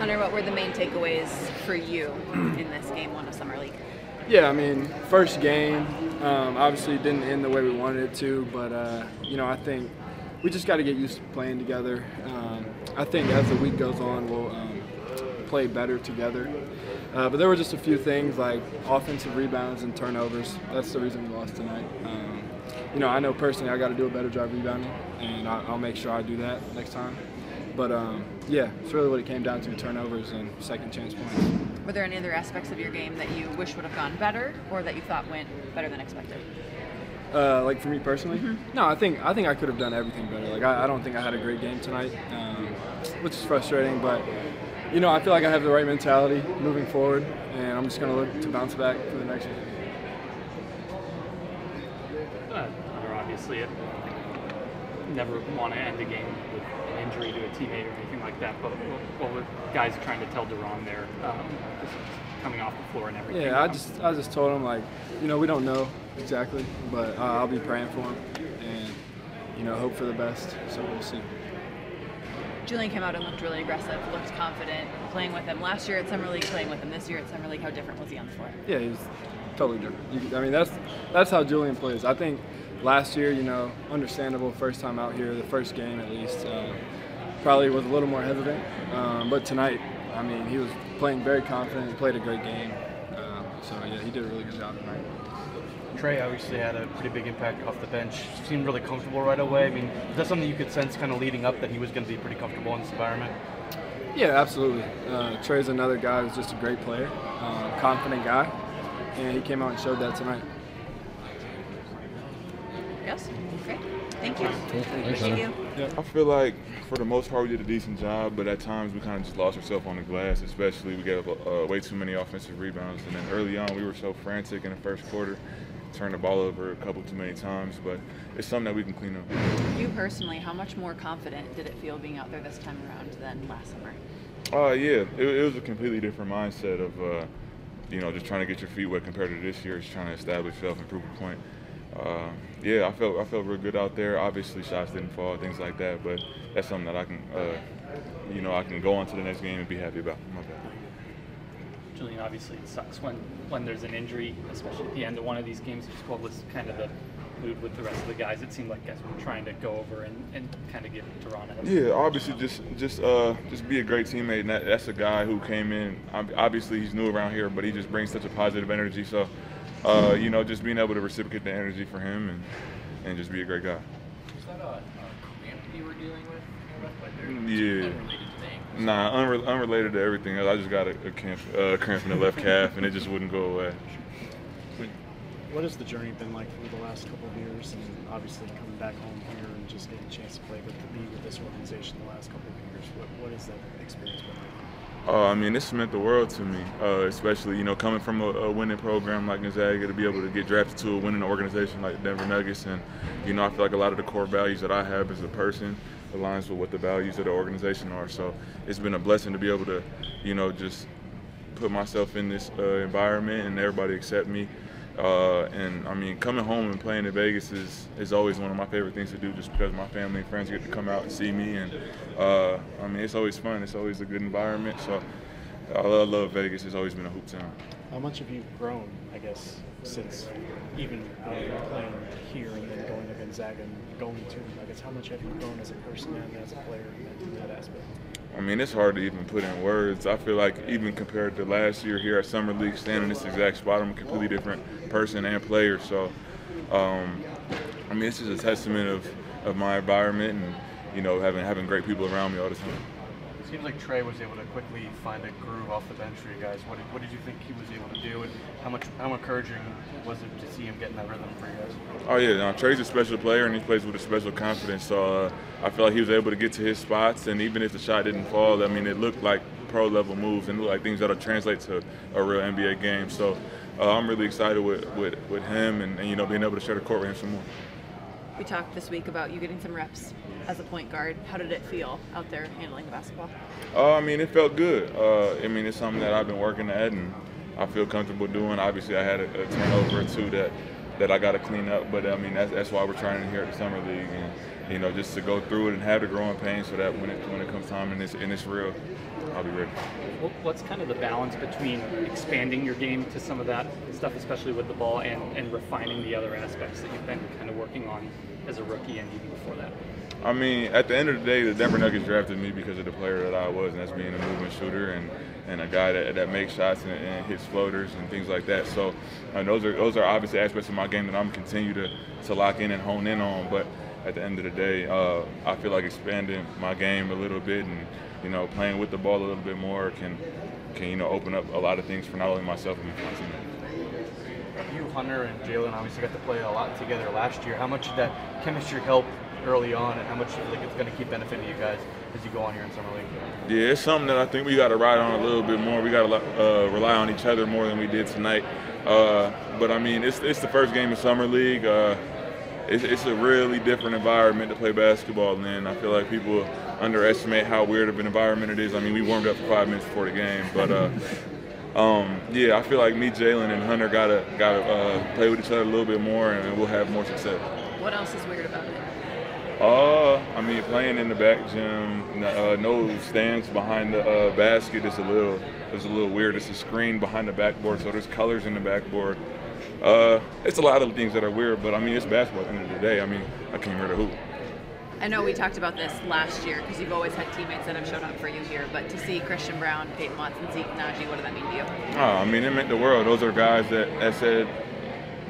Hunter, what were the main takeaways for you in this game one of Summer League? Yeah, I mean, first game, obviously didn't end the way we wanted it to, but, I think we just got to get used to playing together. I think as the week goes on, we'll play better together. But there were just a few things like offensive rebounds and turnovers. That's the reason we lost tonight. I know personally I got to do a better job rebounding, and I'll make sure I do that next time. But, it's really what it came down to, turnovers and second chance points. Were there any other aspects of your game that you wish would have gone better or that you thought went better than expected? Like for me personally? Mm-hmm. No, I think I could have done everything better. Like I don't think I had a great game tonight, which is frustrating. But I feel like I have the right mentality moving forward, and I'm just going to look to bounce back for the next one. Obviously, never want to end a game with an injury to a teammate or anything like that. But what were guys trying to tell DaRon there, just coming off the floor and everything? Yeah, I just told him we don't know exactly, but I'll be praying for him and hope for the best. So we'll see. Julian came out and looked really aggressive, looked confident playing with him last year at Summer League, playing with him this year at Summer League. How different was he on the floor? Yeah, he was totally different. That's how Julian plays. I think last year, understandable, first time out here, the first game at least, probably was a little more hesitant. But tonight, he was playing very confident. He played a great game. He did a really good job tonight. Trey obviously had a pretty big impact off the bench. Seemed really comfortable right away. Is that something you could sense kind of leading up that he was going to be pretty comfortable in this environment? Yeah, absolutely. Trey's another guy who's just a great player, confident guy, and he came out and showed that tonight. Yes? Okay. Thank you. Thank you. I feel like for the most part we did a decent job, but at times we kind of just lost ourselves on the glass, especially we gave up way too many offensive rebounds. And then early on we were so frantic in the first quarter, turned the ball over a couple too many times, but it's something that we can clean up. You personally, how much more confident did it feel being out there this time around than last summer? Yeah, it was a completely different mindset of, just trying to get your feet wet compared to this year, just trying to establish yourself and prove a point. I felt real good out there. Obviously, shots didn't fall, things like that, but that's something that I can, I can go on to the next game and be happy about. My bad. Julian, obviously it sucks when there's an injury, especially at the end of one of these games. What was kind of the mood with the rest of the guys? It seemed like guys were trying to go over and kind of give DaRon a head. Yeah, obviously just be a great teammate, and that's a guy who came in. Obviously he's new around here, but he just brings such a positive energy. So, just being able to reciprocate the energy for him and just be a great guy. Is that a cramp you were dealing with? Yeah. Unrelated to the ankles? Nah, unrelated to everything else. I just got a cramp in the left calf, and it just wouldn't go away. What has the journey been like for the last couple of years, and obviously coming back home here and just getting a chance to play with this organization the last couple of years? What has that experience been like? This meant the world to me, especially, coming from a winning program like Gonzaga to be able to get drafted to a winning organization like Denver Nuggets. And, I feel like a lot of the core values that I have as a person aligns with what the values of the organization are. So it's been a blessing to be able to, just put myself in this environment and everybody accept me. Coming home and playing in Vegas is always one of my favorite things to do, just because my family and friends get to come out and see me, and it's always fun. It's always a good environment. So I love Vegas. It's always been a hoop town. How much have you grown, I guess, since even playing here and then going to Gonzaga and going to Nuggets? How much have you grown as a person and as a player in that aspect? It's hard to even put in words. I feel like even compared to last year here at Summer League, standing in this exact spot, I'm a completely different person and player. So, it's just a testament of my environment and, having great people around me all the time. It seems like Trey was able to quickly find a groove off the bench for you guys. What did you think he was able to do, and how encouraging was it to see him getting that rhythm for you guys? Oh yeah, Trey's a special player and he plays with a special confidence. So I feel like he was able to get to his spots, and even if the shot didn't fall, it looked like pro level moves and looked like things that'll translate to a real NBA game. So I'm really excited with him and being able to share the court with him some more. We talked this week about you getting some reps as a point guard. How did it feel out there handling the basketball? It felt good. It's something that I've been working at and I feel comfortable doing. Obviously, I had a turnover or two that that I got to clean up. But I mean, that's why we're trying here at the summer league, and just to go through it and have the growing pains so that when it comes time and it's real, I'll be ready. What's kind of the balance between expanding your game to some of that stuff, especially with the ball, and refining the other aspects that you've been kind of working on as a rookie and even before that? I mean, at the end of the day, the Denver Nuggets drafted me because of the player that I was, and that's being a movement shooter and a guy that makes shots and hits floaters and things like that. So those are obviously aspects of my game that I'm continue to lock in and hone in on. But at the end of the day, I feel like expanding my game a little bit and playing with the ball a little bit more can open up a lot of things for not only myself but my teammates. You, Hunter, and Jalen obviously got to play a lot together last year. How much did that chemistry help early on, and how much do you think it's going to keep benefiting you guys as you go on here in summer league? Yeah, it's something that I think we got to ride on a little bit more. We got to rely on each other more than we did tonight. But I mean, it's the first game of summer league. It's a really different environment to play basketball in. I feel like people underestimate how weird of an environment it is. I mean, we warmed up for 5 minutes before the game, but yeah, I feel like me, Jalen, and Hunter gotta play with each other a little bit more, and we'll have more success. What else is weird about it? I mean, playing in the back gym, no stands behind the basket is a little weird. It's a screen behind the backboard, so there's colors in the backboard. It's a lot of things that are weird, but I mean, it's basketball at the end of the day. I mean, I came here to hoop. I know we talked about this last year because you've always had teammates that have shown up for you here, but to see Christian Braun, Peyton Watson, Zeke, Najee, what does that mean to you? I mean, it meant the world. Those are guys that said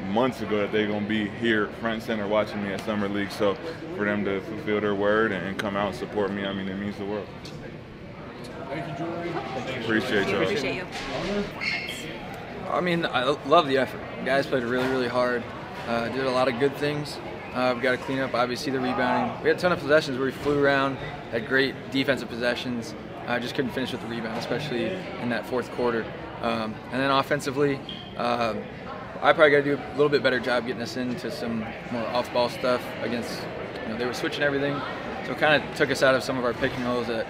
months ago that they're going to be here front and center watching me at Summer League. So for them to fulfill their word and come out and support me, I mean, it means the world. Thank you, Julian. Appreciate y'all. Appreciate you. I mean, I love the effort. The guys played really, really hard. Did a lot of good things. We got to clean up, obviously, the rebounding. We had a ton of possessions where we flew around, had great defensive possessions. Just couldn't finish with the rebound, especially in that fourth quarter. And then offensively, I probably got to do a little bit better job getting us into some more off-ball stuff against, they were switching everything. So it kind of took us out of some of our pick and rolls that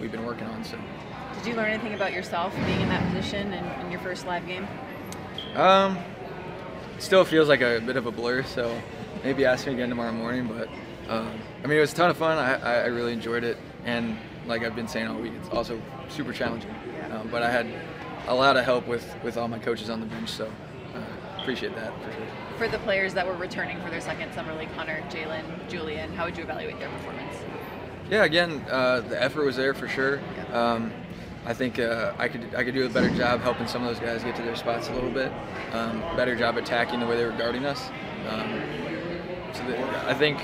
we've been working on. So. Did you learn anything about yourself being in that position in your first live game? Still feels like a bit of a blur, so maybe ask me again tomorrow morning. But I mean, it was a ton of fun. I really enjoyed it, and like I've been saying all week, it's also super challenging. But I had a lot of help with all my coaches on the bench, so appreciate that for sure. For the players that were returning for their second summer league, Hunter, Jalen, Julian, how would you evaluate their performance? Yeah, again, the effort was there for sure. I think I could do a better job helping some of those guys get to their spots a little bit. Better job attacking the way they were guarding us. I think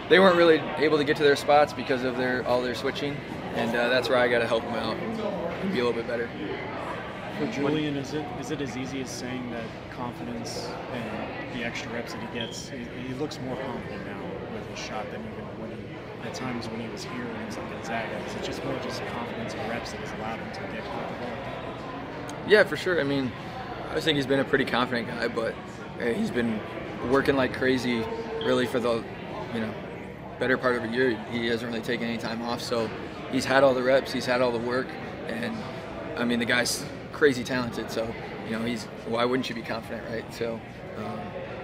they weren't really able to get to their spots because of all their switching, and that's where I got to help them out and be a little bit better. For Julian, is it as easy as saying that confidence and the extra reps that he gets, he looks more confident now with his shot than even at times when he was here and he's like Gonzaga? Is it just more just confidence and reps that has allowed him to get to the ball? Yeah, for sure. I mean, I think he's been a pretty confident guy, but he's been working like crazy really for the better part of a year. He hasn't really taken any time off, so he's had all the reps, he's had all the work, and I mean, the guy's crazy talented, so why wouldn't you be confident, right? So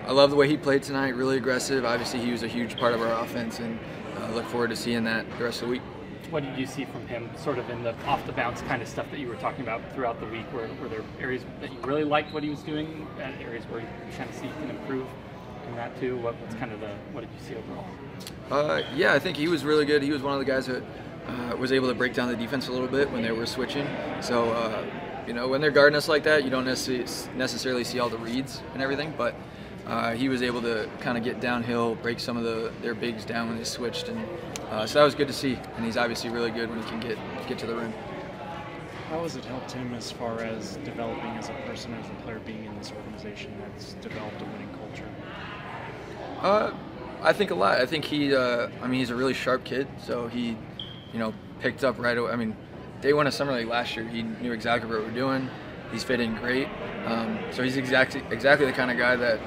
I love the way he played tonight, really aggressive. Obviously, he was a huge part of our offense, and I look forward to seeing that the rest of the week. What did you see from him sort of in the off-the-bounce kind of stuff that you were talking about throughout the week? Were there areas that you really liked what he was doing, and areas where you kind of see he can improve in that too? What did you see overall? Yeah, I think he was really good. He was one of the guys that was able to break down the defense a little bit when they were switching. So, when they're guarding us like that, you don't necessarily see all the reads and everything, but he was able to kind of get downhill, break some of their bigs down when they switched, and so that was good to see. And he's obviously really good when he can get to the rim. How has it helped him as far as developing as a person, as a player, being in this organization that's developed a winning culture? I think a lot. I think he's a really sharp kid, so he, picked up right away. I mean, day one of summer league last year, he knew exactly what we were doing. He's fit in great. So he's exactly the kind of guy that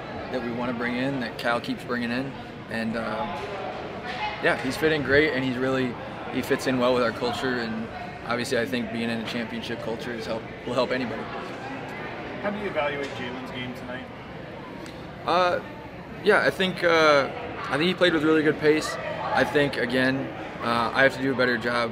we want to bring in, that Cal keeps bringing in, and he's fitting great, and he fits in well with our culture, and obviously I think being in a championship culture will help anybody. How do you evaluate Jalen's game tonight? Yeah, I think he played with really good pace. I think again, I have to do a better job.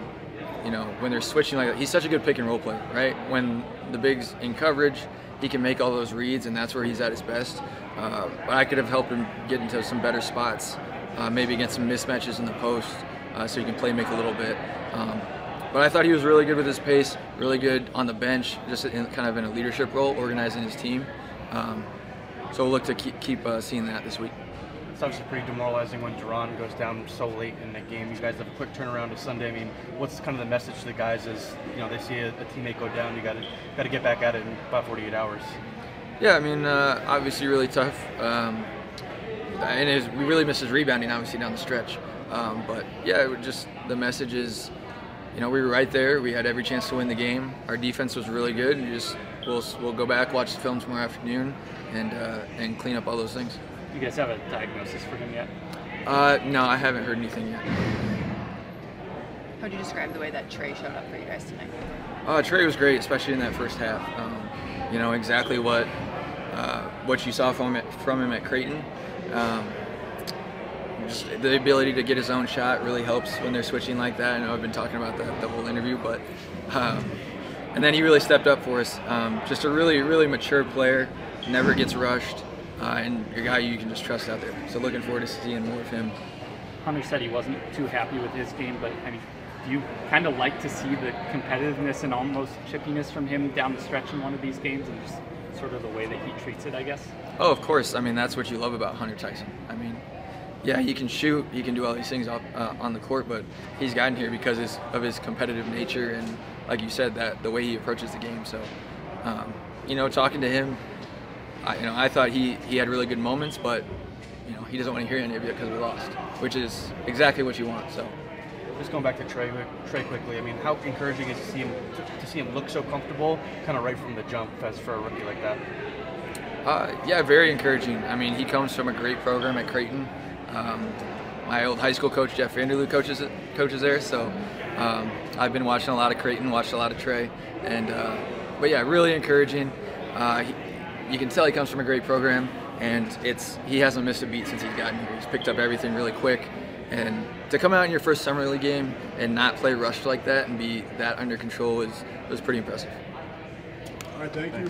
You know, when they're switching like that, he's such a good pick and roll player, right? When the big's in coverage, he can make all those reads, and that's where he's at his best. But I could have helped him get into some better spots, maybe against some mismatches in the post, so he can play make a little bit. But I thought he was really good with his pace, really good on the bench, just kind of in a leadership role, organizing his team. So we'll look to keep seeing that this week. It's obviously pretty demoralizing when DaRon goes down so late in the game. You guys have a quick turnaround to Sunday. I mean, what's kind of the message to the guys as they see a teammate go down? You got to get back at it in about 48 hours. Yeah, I mean, obviously really tough, and we really missed his rebounding obviously down the stretch. But yeah, just the message is, we were right there. We had every chance to win the game. Our defense was really good. And we'll go back, watch the film tomorrow afternoon, and clean up all those things. Do you guys have a diagnosis for him yet? No, I haven't heard anything yet. How would you describe the way that Trey showed up for you guys tonight? Trey was great, especially in that first half. Exactly what you saw from him at Creighton. Just the ability to get his own shot really helps when they're switching like that. I know I've been talking about that the whole interview, but and then he really stepped up for us. Just a really, really mature player, never gets rushed. And a guy you can just trust out there. So looking forward to seeing more of him. Hunter said he wasn't too happy with his game, but I mean, do you kind of like to see the competitiveness and almost chippiness from him down the stretch in one of these games, and just sort of the way that he treats it, I guess? Oh, of course. I mean, that's what you love about Hunter Tyson. I mean, yeah, he can shoot, he can do all these things on the court, but he's gotten here because of his competitive nature and, like you said, that the way he approaches the game. So, talking to him, I thought he had really good moments, but he doesn't want to hear any of it because we lost, which is exactly what you want. So, just going back to Trey quickly. I mean, how encouraging is to see him look so comfortable, kind of right from the jump, as for a rookie like that? Yeah, very encouraging. I mean, he comes from a great program at Creighton. My old high school coach Jeff Vanderloo coaches there, so I've been watching a lot of Creighton, watched a lot of Trey, and but yeah, really encouraging. You can tell he comes from a great program, and he hasn't missed a beat since he's gotten here. He's picked up everything really quick, and to come out in your first summer league game and not play rushed like that and be that under control was pretty impressive. All right, thank you.